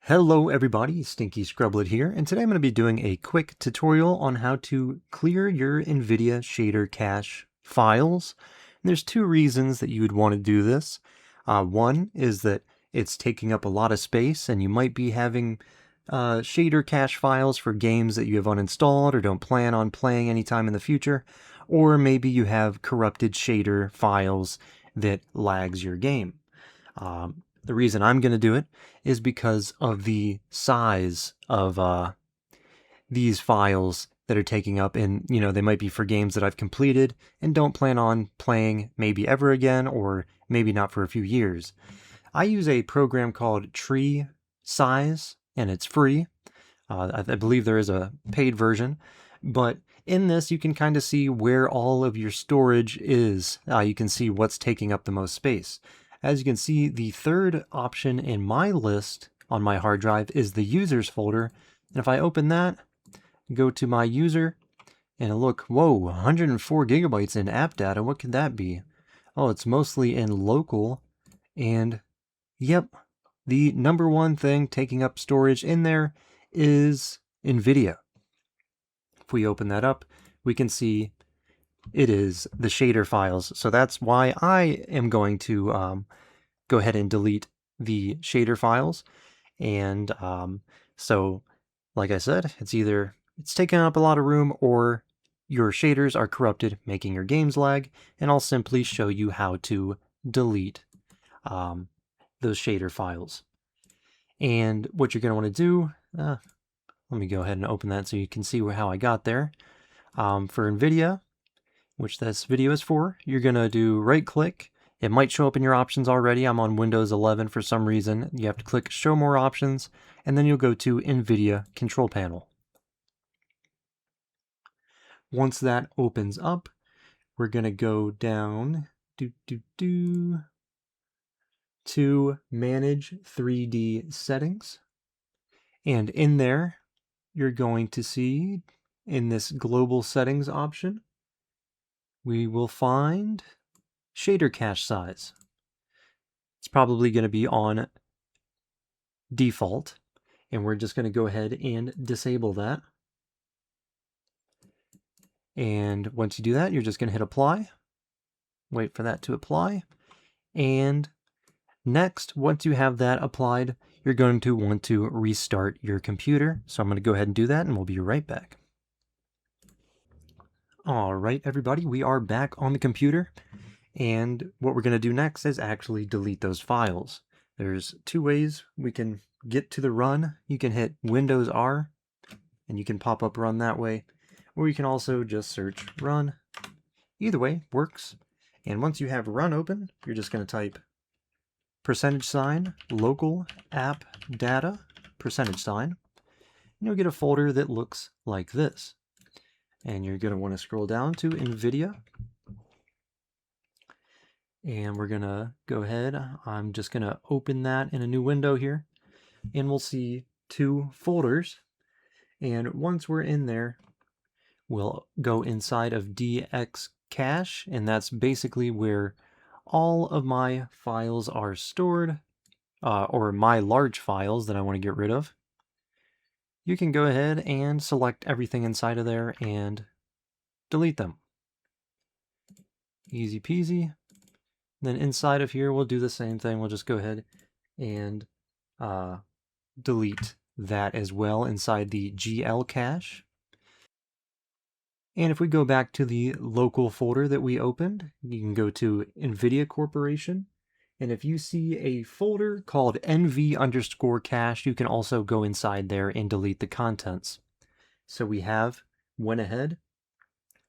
Hello everybody, Stinky Scrublet here, and today I'm going to be doing a quick tutorial on how to clear your NVIDIA Shader Cache files. And there's two reasons that you would want to do this. One is that it's taking up a lot of space and you might be having shader cache files for games that you have uninstalled or don't plan on playing anytime in the future, or maybe you have corrupted shader files that lags your game. The reason I'm going to do it is because of the size of these files that are taking up, and they might be for games that I've completed and don't plan on playing maybe ever again, or maybe not for a few years. I use a program called Tree Size, and it's free. I believe there is a paid version, but in this you can kind of see where all of your storage is. You can see what's taking up the most space. As you can see, the third option in my list on my hard drive is the users folder. And if I open that, go to my user, and look, whoa, 104 gigabytes in app data. What could that be? Oh, it's mostly in local. And yep, the number one thing taking up storage in there is NVIDIA. If we open that up, we can see it is the shader files. So that's why I am going to go ahead and delete the shader files. And so, like I said, it's taking up a lot of room, or your shaders are corrupted, making your games lag. And I'll simply show you how to delete those shader files. And what you're going to want to do, let me go ahead and open that so you can see how I got there. For NVIDIA, which this video is for, you're going to do right click. It might show up in your options already. I'm on Windows 11 for some reason. You have to click show more options, and then you'll go to NVIDIA control panel. Once that opens up, we're going to go down to manage 3D settings. And in there, you're going to see in this global settings option, we will find shader cache size. It's probably going to be on default, and we're just going to go ahead and disable that. And once you do that, you're just going to hit apply, wait for that to apply, and next, once you have that applied, you're going to want to restart your computer. So I'm going to go ahead and do that, and we'll be right back. All right, everybody, we are back on the computer, and what we're going to do next is actually delete those files. There's two ways we can get to the run. You can hit Windows R, and you can pop up run that way, or you can also just search run. Either way works. And once you have run open, you're just going to type %, local app data, %, and you'll get a folder that looks like this. And you're going to want to scroll down to NVIDIA. And we're going to go ahead. I'm just going to open that in a new window here. And we'll see two folders. And once we're in there, we'll go inside of DX Cache. And that's basically where all of my files are stored, or my large files that I want to get rid of. You can go ahead and select everything inside of there and delete them. Easy peasy. Then inside of here, we'll do the same thing. We'll just go ahead and delete that as well inside the GL cache. And if we go back to the local folder that we opened, you can go to NVIDIA Corporation. And if you see a folder called NV_cache, you can also go inside there and delete the contents. So we have went ahead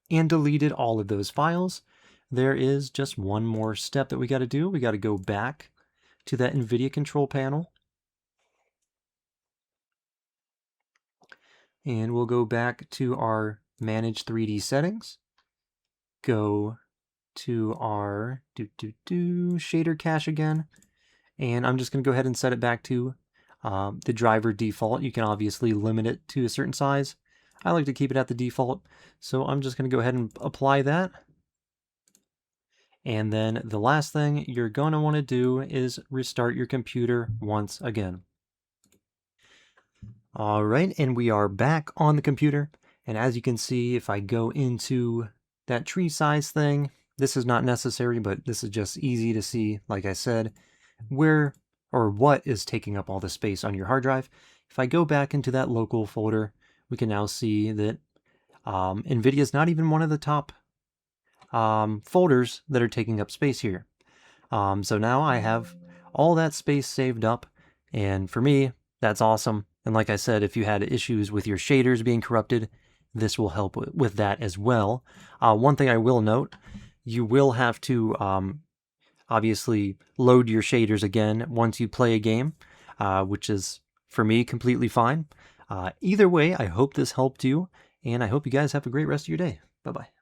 and deleted all of those files. There is just one more step that we got to do. We got to go back to that NVIDIA control panel. And we'll go back to our Manage 3D settings. Go to our shader cache again, and I'm just going to go ahead and set it back to the driver default. You can obviously limit it to a certain size. I like to keep it at the default, so I'm just going to go ahead and apply that. And then the last thing you're going to want to do is restart your computer once again. All right, and we are back on the computer. And as you can see, if I go into that tree size thing, this is not necessary, but this is just easy to see, like I said, where or what is taking up all the space on your hard drive. If I go back into that local folder, we can now see that NVIDIA is not even one of the top folders that are taking up space here. So now I have all that space saved up, and for me, that's awesome. And like I said, if you had issues with your shaders being corrupted, this will help with that as well. One thing I will note, you will have to obviously load your shaders again once you play a game, which is, for me, completely fine. Either way, I hope this helped you, and I hope you guys have a great rest of your day. Bye-bye.